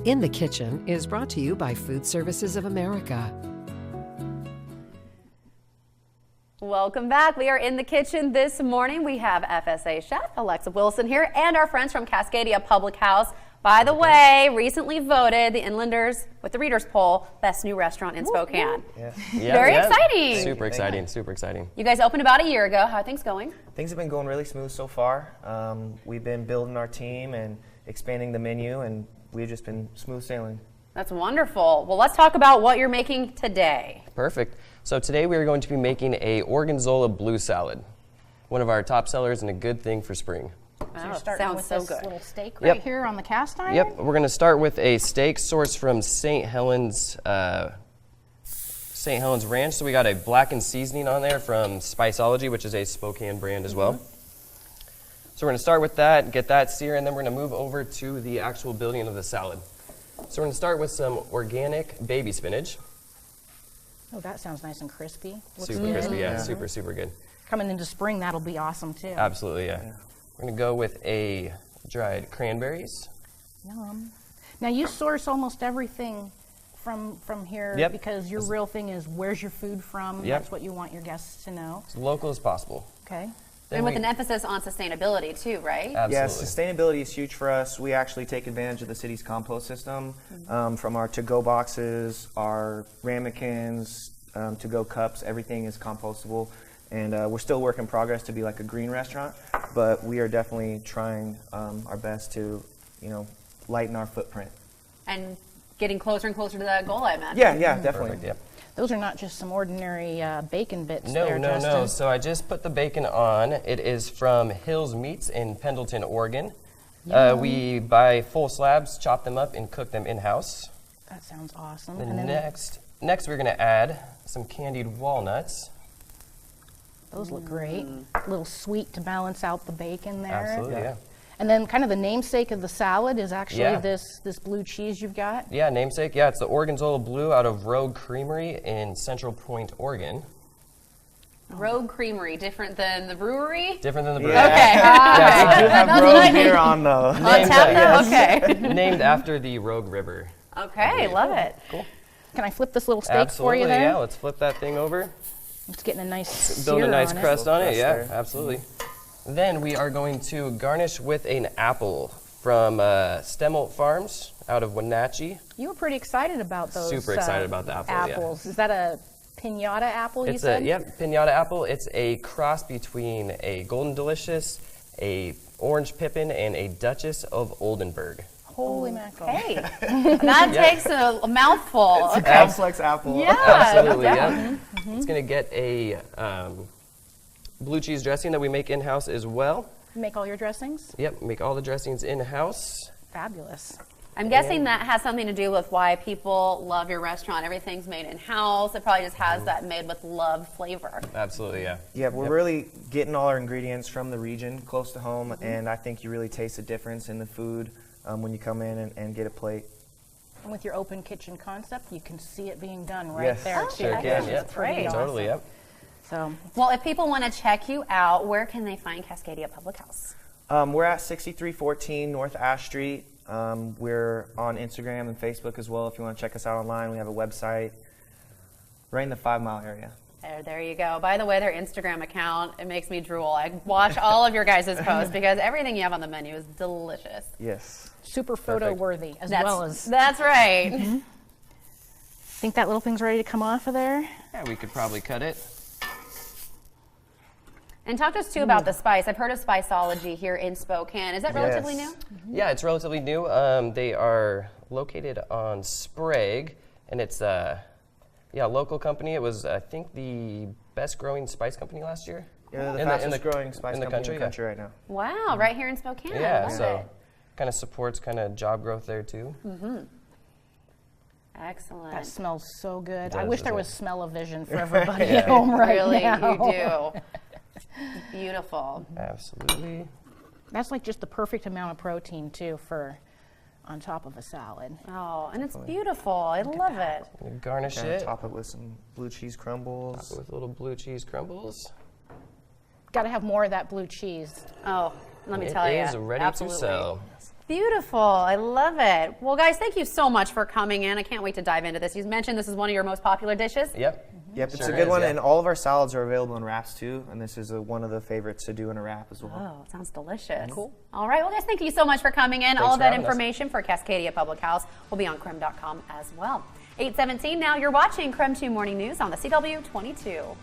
In the Kitchen is brought to you by Food Services of America. Welcome back. We are in the kitchen this morning. We have FSA chef Alexa Wilson here and our friends from Cascadia Public House. By the way, recently voted the Inlanders with the Readers Poll Best New Restaurant in Spokane. Yeah. Very exciting. Super exciting, super exciting. You guys opened about a year ago. How are things going? Things have been going really smooth so far. We've been building our team and expanding the menu, and we've just been smooth sailing. That's wonderful. Well, let's talk about what you're making today. Perfect. So today we are going to be making a Oregonzola Blue Salad, one of our top sellers and a good thing for spring. So you're starting sounds with so this good. little steak right here on the cast iron? Yep, we're going to start with a steak sourced from St. Helens Ranch. So we got a blackened seasoning on there from Spiceology, which is a Spokane brand as well. So we're going to start with that, get that seared, and then we're going to move over to the actual building of the salad. So we're going to start with some organic baby spinach. Oh, that sounds nice and crispy. Looks Super good. crispy, yeah, super good. Coming into spring, that'll be awesome too. Absolutely, yeah. We're going to go with a dried cranberries. Yum. Now you source almost everything from here Yep. because your real thing is where's your food from. Yep. That's what you want your guests to know. As local as possible. Okay. Then And with we- an emphasis on sustainability too, right? Yeah, Absolutely. sustainability is huge for us. We actually take advantage of the city's compost system from our to-go boxes, our ramekins, to-go cups. Everything is compostable. And we're still work in progress to be like a green restaurant, but we are definitely trying our best to, lighten our footprint. And getting closer and closer to that goal, I imagine. Yeah, definitely. Perfect, yep. Those are not just some ordinary bacon bits No, there, no, Justin. no. So I just put the bacon on. It is from Hills Meats in Pendleton, Oregon. We buy full slabs, chop them up, and cook them in-house. That sounds awesome. Then And then next we're going to add some candied walnuts. those look great. A little sweet to balance out the bacon there. Absolutely, yeah. And then kind of the namesake of the salad is actually Yeah. this blue cheese you've got. Yeah, namesake. Yeah, it's the Oregonzola Blue out of Rogue Creamery in Central Point, Oregon. Rogue Creamery, different than the brewery? Different than the brewery. Okay. We do have Rogue here on the... On tap though? Okay. Named after the Rogue River. Okay, love it. Cool. Can I flip this little steak Absolutely, for you there? yeah. Let's flip that thing over. It's getting a nice Build a sear nice on it. crust on it, crust yeah, there. absolutely. Then we are going to garnish with an apple from Stemolt Farms out of Wenatchee. You were pretty excited about those. Super excited about the apple, yeah. apples. Is that a pinata apple? You It's said? Pinata apple. It's a cross between a Golden Delicious, a Orange Pippin, and a Duchess of Oldenburg. Holy mackerel! Hey, that takes a mouthful. It's a complex apple. Yeah, Absolutely, definitely. yeah. It's going to get a blue cheese dressing that we make in-house as well. You make all your dressings? Yep, make all the dressings in-house. Fabulous. I'm guessing that has something to do with why people love your restaurant. Everything's made in-house. It probably just has that made with love flavor. Absolutely, yeah. Yeah, we're really getting all our ingredients from the region, close to home, and I think you really taste the difference in the food when you come in and get a plate. And with your open kitchen concept, you can see it being done right Yes. there. Oh, too. Sure That can, is yep. great. Totally, yep. So Well, if people want to check you out, where can they find Cascadia Public House? We're at 6314 North Ash Street. We're on Instagram and Facebook as well. If you want to check us out online, we have a website right in the 5 Mile area. There you go. By the way, their Instagram account, it makes me drool. I watch all of your guys' posts because everything you have on the menu is delicious. Yes. super photo worthy as well as. That's right. Think that little thing's ready to come off of there? Yeah, we could probably cut it. And talk to us too about the spice. I've heard of Spiceology here in Spokane. Is that relatively Yes. new? Yeah, it's relatively new. They are located on Sprague, and it's a local company. It was, I think, the best growing spice company last year. Yeah, the In fastest growing spice in the company in the country, country right now. Wow, right here in Spokane. Yeah, Love so it. kind of supports kind of job growth there too. Excellent. That smells so good. It I does, wish there doesn't was it? smell-o-vision for everybody at home right Really, now. you do. Beautiful. Absolutely. That's like just the perfect amount of protein too for on top of a salad. Oh, and it's beautiful. I love it. And garnish Kind it of top it with some blue cheese crumbles. with little blue cheese crumbles. Got to have more of that blue cheese. Oh, let me It tell you. is ready Absolutely. to sell. Beautiful. I love it. Well, guys, thank you so much for coming in. I can't wait to dive into this. You mentioned this is one of your most popular dishes. Yep. Yep, it's Sure a good is, one, yeah. and all of our salads are available in wraps too, and this is one of the favorites to do in a wrap as well. Oh, sounds delicious. Cool. All right. Well, guys, thank you so much for coming in. All for of that having us. information for Cascadia Public House will be on KREM.com as well. 8:17 now. You're watching KREM2 Morning News on the CW22.